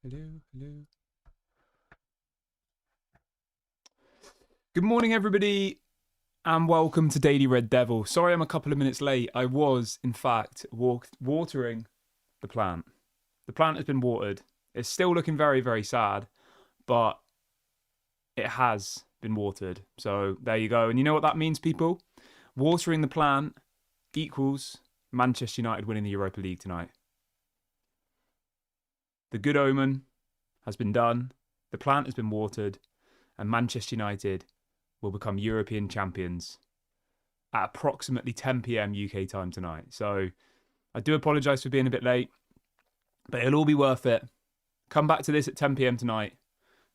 Hello. Good morning, everybody, and welcome to Daily Red Devil. Sorry I'm a couple of minutes late. I was, in fact, watering the plant. The plant has been watered. It's still looking very, very sad, but it has been watered. So there you go. And you know what that means, people? Watering the plant equals Manchester United winning the Europa League tonight. The good omen has been done. The plant has been watered, and Manchester United will become European champions at approximately 10 p.m. UK time tonight. So I do apologise for being a bit late, but it'll all be worth it. Come back to this at 10 p.m. tonight.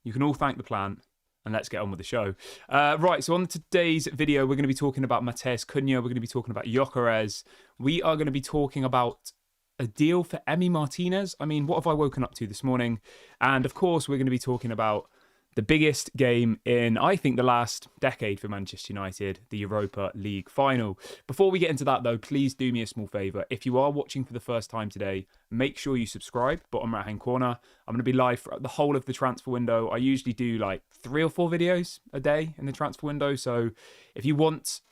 You can all thank the plant, and let's get on with the show. Right, so on today's video, we're going to be talking about Matheus Cunha. We're going to be talking about Gyokeres. We are going to be talking about a deal for Martinez. I mean, what have I woken up to this morning? And of course, we're going to be talking about the biggest game in, I think, the last decade for Manchester United, the Europa League final. Before we get into that, though, please do me a small favour. If you are watching for the first time today, make sure you subscribe, bottom right-hand corner. I'm going to be live for the whole of the transfer window. I usually do like 3 or 4 videos a day in the transfer window. So if you want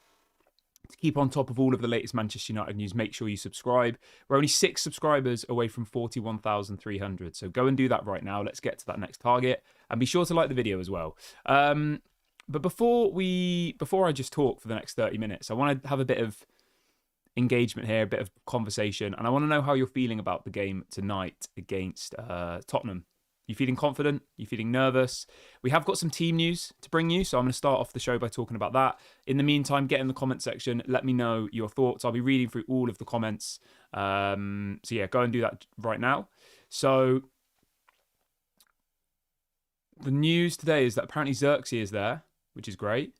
to keep on top of all of the latest Manchester United news, make sure you subscribe. We're only 6 subscribers away from 41,300. So go and do that right now. Let's get to that next target. And be sure to like the video as well. But before I just talk for the next 30 minutes, I want to have a bit of engagement here, a bit of conversation. And I want to know how you're feeling about the game tonight against Tottenham. You feeling confident? You feeling nervous? We have got some team news to bring you, so I'm going to start off the show by talking about that. In the meantime, get in the comment section. Let me know your thoughts. I'll be reading through all of the comments. So yeah, go and do that right now. So the news today is that apparently Gyokeres is there, which is great.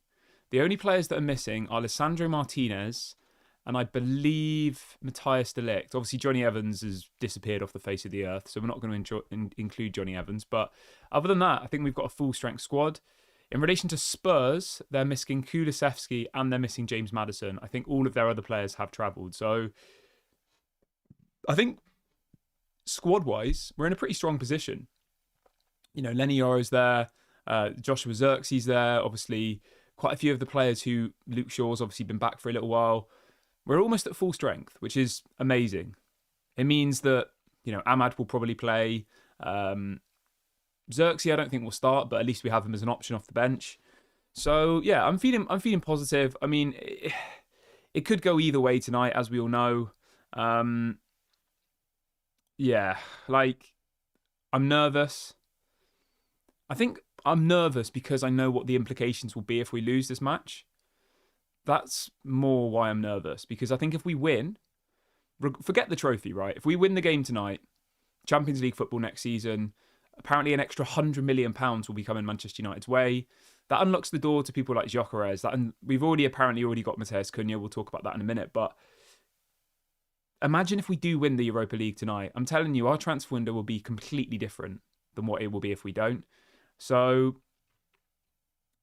The only players that are missing are Lisandro Martinez and I believe Matheus. Obviously, Johnny Evans has disappeared off the face of the earth, so we're not going to include Johnny Evans. But other than that, I think we've got a full-strength squad. In relation to Spurs, they're missing Kulusevski and they're missing James Maddison. I think all of their other players have travelled. So I think squad-wise, we're in a pretty strong position. You know, Lenny Yoro's there, Joshua Zirkzee there. Obviously, quite a few of the players who Luke Shaw's obviously been back for a little while. We're almost at full strength, which is amazing. It means that, you know, Ahmad will probably play. Zirkzee, I don't think will start, but at least we have him as an option off the bench. So yeah, I'm feeling positive. I mean, it could go either way tonight, as we all know. Yeah, like I'm nervous. I think I'm nervous because I know what the implications will be if we lose this match. That's more why I'm nervous, because I think if we win, forget the trophy, right? If we win the game tonight, Champions League football next season, apparently an extra £100 million will be coming Manchester United's way. That unlocks the door to people like Gyokeres. We've already got Matheus Cunha. We'll talk about that in a minute. But imagine if we do win the Europa League tonight. I'm telling you, our transfer window will be completely different than what it will be if we don't. So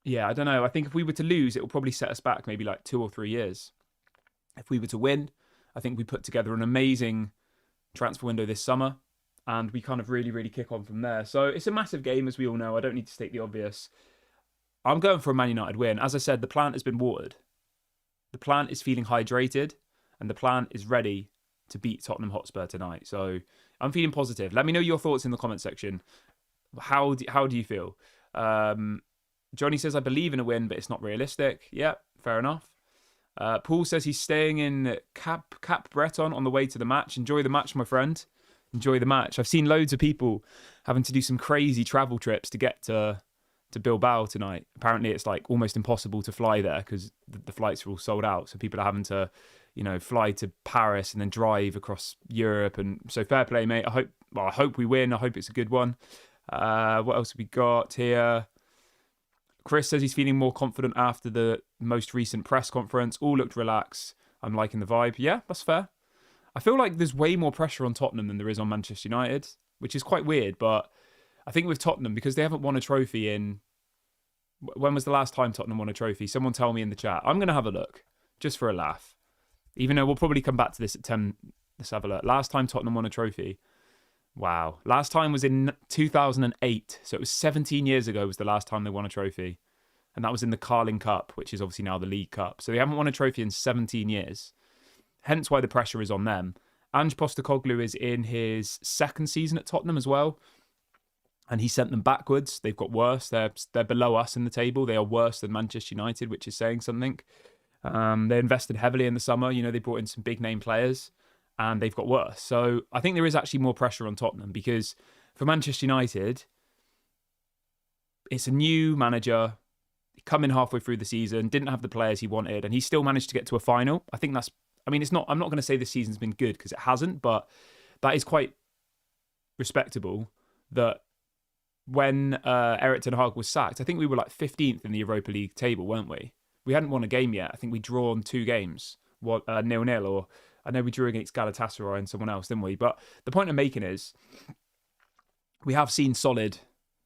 yeah, I don't know. I think if we were to lose, it will probably set us back maybe like 2 or 3 years. If we were to win, I think we put together an amazing transfer window this summer and we kind of really, really kick on from there. So it's a massive game, as we all know. I don't need to state the obvious. I'm going for a Man United win. As I said, the plant has been watered. The plant is feeling hydrated and the plant is ready to beat Tottenham Hotspur tonight. So I'm feeling positive. Let me know your thoughts in the comment section. How do you feel? Johnny says, I believe in a win, but it's not realistic. Yeah, fair enough. Paul says he's staying in Cap Breton on the way to the match. Enjoy the match, my friend. Enjoy the match. I've seen loads of people having to do some crazy travel trips to get to Bilbao tonight. Apparently, it's like almost impossible to fly there because the flights are all sold out. So people are having to, you know, fly to Paris and then drive across Europe. And so fair play, mate. I hope we win. I hope it's a good one. What else have we got here? Chris says he's feeling more confident after the most recent press conference. All looked relaxed. I'm liking the vibe. Yeah, that's fair. I feel like there's way more pressure on Tottenham than there is on Manchester United, which is quite weird. But I think with Tottenham, because they haven't won a trophy in... When was the last time Tottenham won a trophy? Someone tell me in the chat. I'm going to have a look, just for a laugh. Even though we'll probably come back to this at 10. Let's have a look. Last time Tottenham won a trophy Wow. Last time was in 2008. So it was 17 years ago was the last time they won a trophy. And that was in the Carling Cup, which is obviously now the League Cup. So they haven't won a trophy in 17 years. Hence why the pressure is on them. Ange Postecoglou is in his second season at Tottenham as well. And he sent them backwards. They've got worse. They're below us in the table. They are worse than Manchester United, which is saying something. They invested heavily in the summer. You know, they brought in some big name players and they've got worse. So I think there is actually more pressure on Tottenham because for Manchester United, it's a new manager coming halfway through the season, didn't have the players he wanted, and he still managed to get to a final. I think that's, I mean, it's not, I'm not going to say this season's been good because it hasn't, but that is quite respectable that when Erik ten Hag was sacked, I think we were like 15th in the Europa League table, weren't we? We hadn't won a game yet. I think we'd drawn 2 games, 0-0, or I know we drew against Galatasaray and someone else, didn't we? But the point I'm making is we have seen solid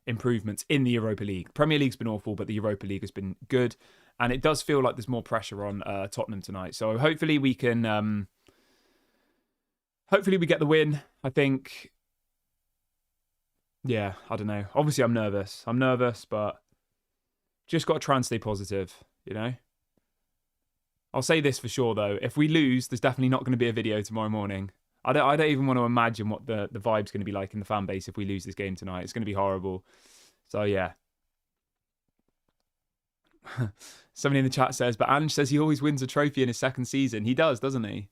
improvements in the Europa League. Premier League's been awful, but the Europa League has been good. And it does feel like there's more pressure on Tottenham tonight. So hopefully we can... hopefully we get the win. I think... Yeah, I don't know. Obviously, I'm nervous. But just got to try and stay positive, you know? I'll say this for sure, though. If we lose, there's definitely not going to be a video tomorrow morning. I don't even want to imagine what the vibe's going to be like in the fan base if we lose this game tonight. It's going to be horrible. So, yeah. Somebody in the chat says, but Ange says he always wins a trophy in his second season. He does, doesn't he?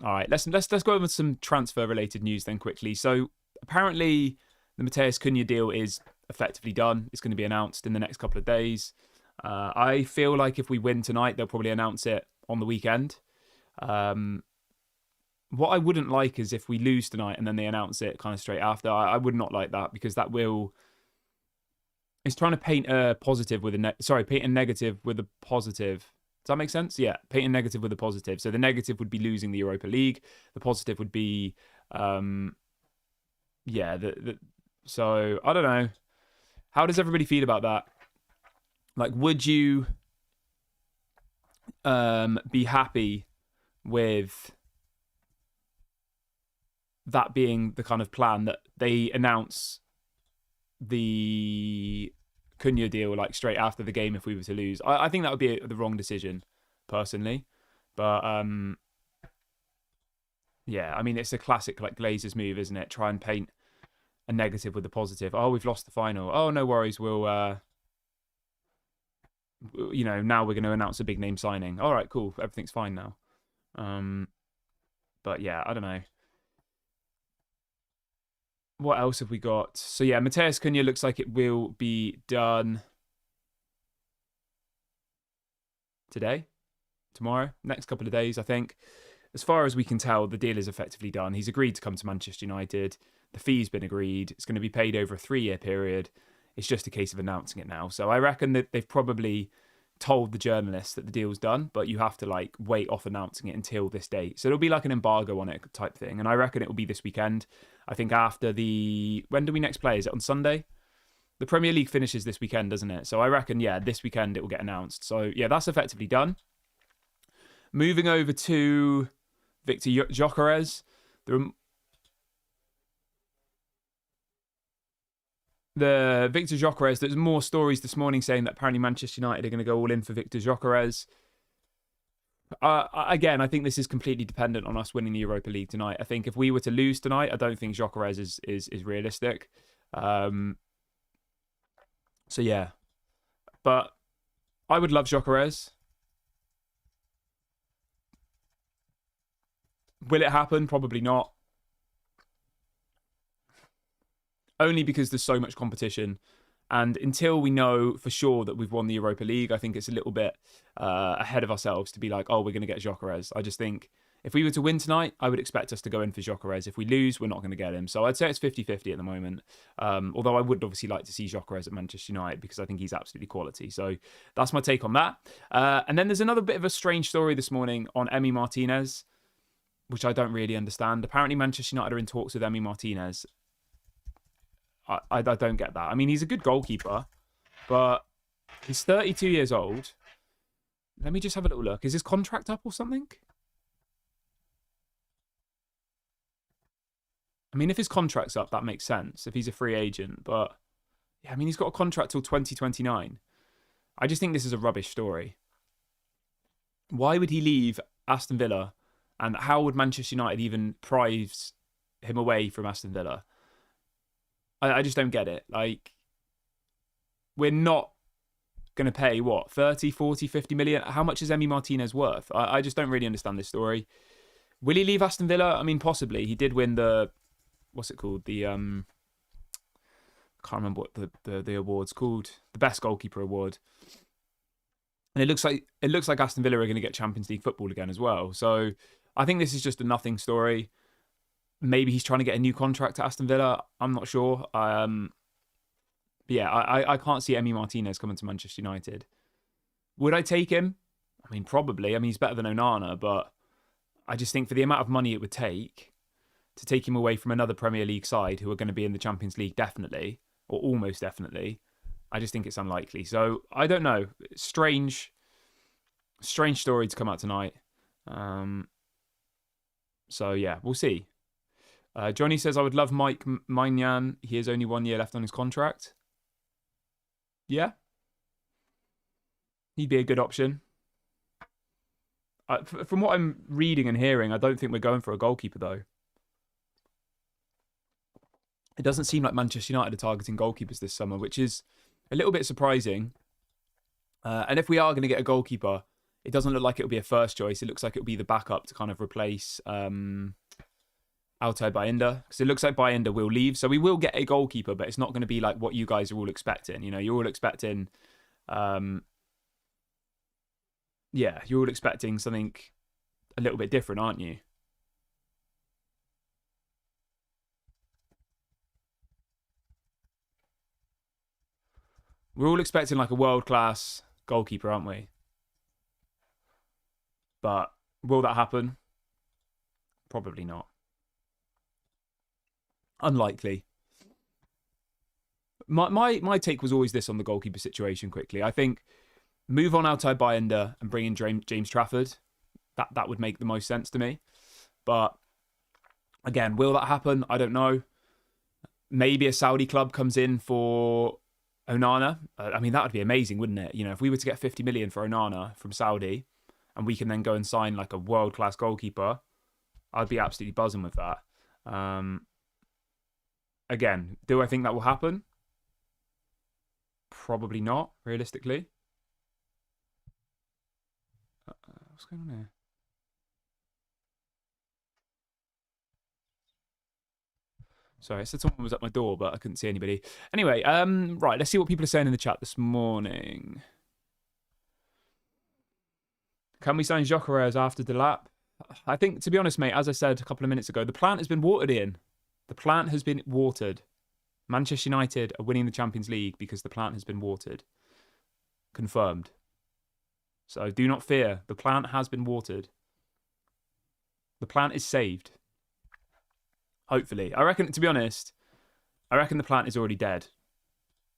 All right, let's go over some transfer-related news then quickly. So, apparently, the Matheus Cunha deal is effectively done. It's going to be announced in the next couple of days. I feel like if we win tonight, they'll probably announce it on the weekend. What I wouldn't like is if we lose tonight and then they announce it kind of straight after. I would not like that because that will... It's trying to paint a positive with a... paint a negative with a positive. Does that make sense? Yeah, paint a negative with a positive. So the negative would be losing the Europa League. The positive would be... So, I don't know. How does everybody feel about that? Like, would you be happy with that being the kind of plan that they announce the Cunha deal like straight after the game if we were to lose? I think that would be the wrong decision, personally. But, yeah, I mean, it's a classic like Glazers move, isn't it? Try and paint a negative with a positive. Oh, we've lost the final. Oh, no worries. We'll... you know, now we're going to announce a big name signing. All right, cool. Everything's fine now. But yeah, I don't know. What else have we got? So yeah, Matheus Cunha looks like it will be done today, tomorrow, next couple of days, I think. As far as we can tell, the deal is effectively done. He's agreed to come to Manchester United. The fee's been agreed. It's going to be paid over a 3-year period. It's just a case of announcing it now. So I reckon that they've probably told the journalists that the deal's done, but you have to like wait off announcing it until this date. So it'll be like an embargo on it type thing. And I reckon it will be this weekend. I think after the... When do we next play? Is it on Sunday? The Premier League finishes this weekend, doesn't it? So I reckon, yeah, this weekend it will get announced. So yeah, that's effectively done. Moving over to Viktor Gyokeres. The Viktor Gyokeres, there's more stories this morning saying that apparently Manchester United are going to go all in for Viktor Gyokeres. Again, I think this is completely dependent on us winning the Europa League tonight. I think if we were to lose tonight, I don't think Gyokeres is realistic. So yeah. But I would love Gyokeres. Will it happen? Probably not. Only because there's so much competition. And until we know for sure that we've won the Europa League, I think it's a little bit ahead of ourselves to be like, oh, we're going to get Gyokeres. I just think if we were to win tonight, I would expect us to go in for Gyokeres. If we lose, we're not going to get him. So I'd say it's 50-50 at the moment. Although I would obviously like to see Gyokeres at Manchester United because I think he's absolutely quality. So that's my take on that. And then there's another bit of a strange story this morning on Emi Martinez, which I don't really understand. Apparently Manchester United are in talks with Emi Martinez. I don't get that. I mean, he's a good goalkeeper, but he's 32 years old. Let me just have a little look. Is his contract up or something? I mean, if his contract's up, that makes sense. If he's a free agent, but yeah, I mean, he's got a contract till 2029. I just think this is a rubbish story. Why would he leave Aston Villa? And how would Manchester United even prize him away from Aston Villa? I just don't get it. Like, we're not going to pay, what, 30, 40, 50 million? How much is Martinez worth? I just don't really understand this story. Will he leave Aston Villa? I mean, possibly. He did win the, what's it called? The, I can't remember what the award's called. The Best Goalkeeper Award. And it looks like Aston Villa are going to get Champions League football again as well. So I think this is just a nothing story. Maybe he's trying to get a new contract at Aston Villa. I'm not sure. But yeah, I can't see Martinez coming to Manchester United. Would I take him? I mean, probably. I mean, he's better than Onana, but I just think for the amount of money it would take to take him away from another Premier League side who are going to be in the Champions League definitely, or almost definitely, I just think it's unlikely. So I don't know. Strange story to come out tonight. So yeah, we'll see. Johnny says, I would love Mike Maignan. He has only 1 year left on his contract. Yeah. He'd be a good option. From what I'm reading and hearing, I don't think we're going for a goalkeeper, though. It doesn't seem like Manchester United are targeting goalkeepers this summer, which is a little bit surprising. And if we are going to get a goalkeeper, it doesn't look like it'll be a first choice. It looks like it'll be the backup to kind of replace Altay Bayindir, because it looks like Bayindir will leave. So we will get a goalkeeper, but it's not going to be like what you guys are all expecting. You know, you're all expecting, you're all expecting something a little bit different, aren't you? We're all expecting like a world-class goalkeeper, aren't we? But will that happen? Probably not. Unlikely. My take was always this on the goalkeeper situation quickly. I think move on Altay Bayindir and bring in James Trafford. That would make the most sense to me. But again, will that happen? I don't know. Maybe a Saudi club comes in for Onana. I mean, that would be amazing, wouldn't it? You know, if we were to get 50 million for Onana from Saudi and we can then go and sign like a world-class goalkeeper, I'd be absolutely buzzing with that. Again, do I think that will happen? Probably not, realistically. What's going on here? Sorry, I said someone was at my door, but I couldn't see anybody. Anyway, right, let's see what people are saying in the chat this morning. Can we sign Gyokeres after Delap? I think, to be honest, mate, as I said a couple of minutes ago, the plant has been watered in. The plant has been watered. Manchester United are winning the Champions League because the plant has been watered. Confirmed. So do not fear. The plant has been watered. The plant is saved. Hopefully. I reckon, to be honest, I reckon the plant is already dead.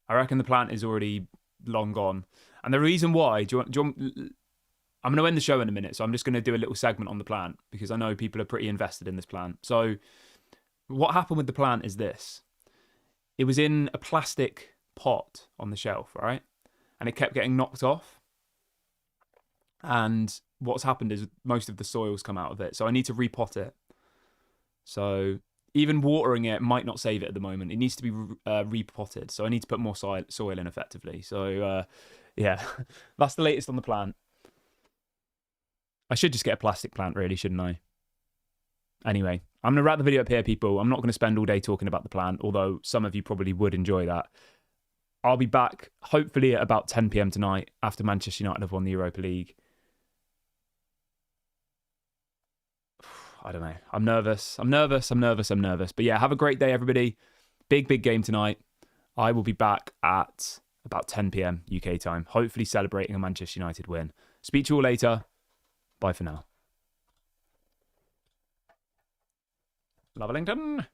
I reckon the plant is already long gone. And the reason why, I'm going to end the show in a minute, so I'm just going to do a little segment on the plant because I know people are pretty invested in this plant. So what happened with the plant is this. It was in a plastic pot on the shelf, right? And it kept getting knocked off. And what's happened is most of the soil's come out of it. So I need to repot it. So even watering it might not save it at the moment. It needs to be repotted. So I need to put more soil in effectively. So yeah, that's the latest on the plant. I should just get a plastic plant really, shouldn't I? Anyway, I'm going to wrap the video up here, people. I'm not going to spend all day talking about the plant, although some of you probably would enjoy that. I'll be back hopefully at about 10 p.m. tonight after Manchester United have won the Europa League. I don't know. I'm nervous. But yeah, have a great day, everybody. Big game tonight. I will be back at about 10 p.m. UK time, hopefully celebrating a Manchester United win. Speak to you all later. Bye for now. Lovellington.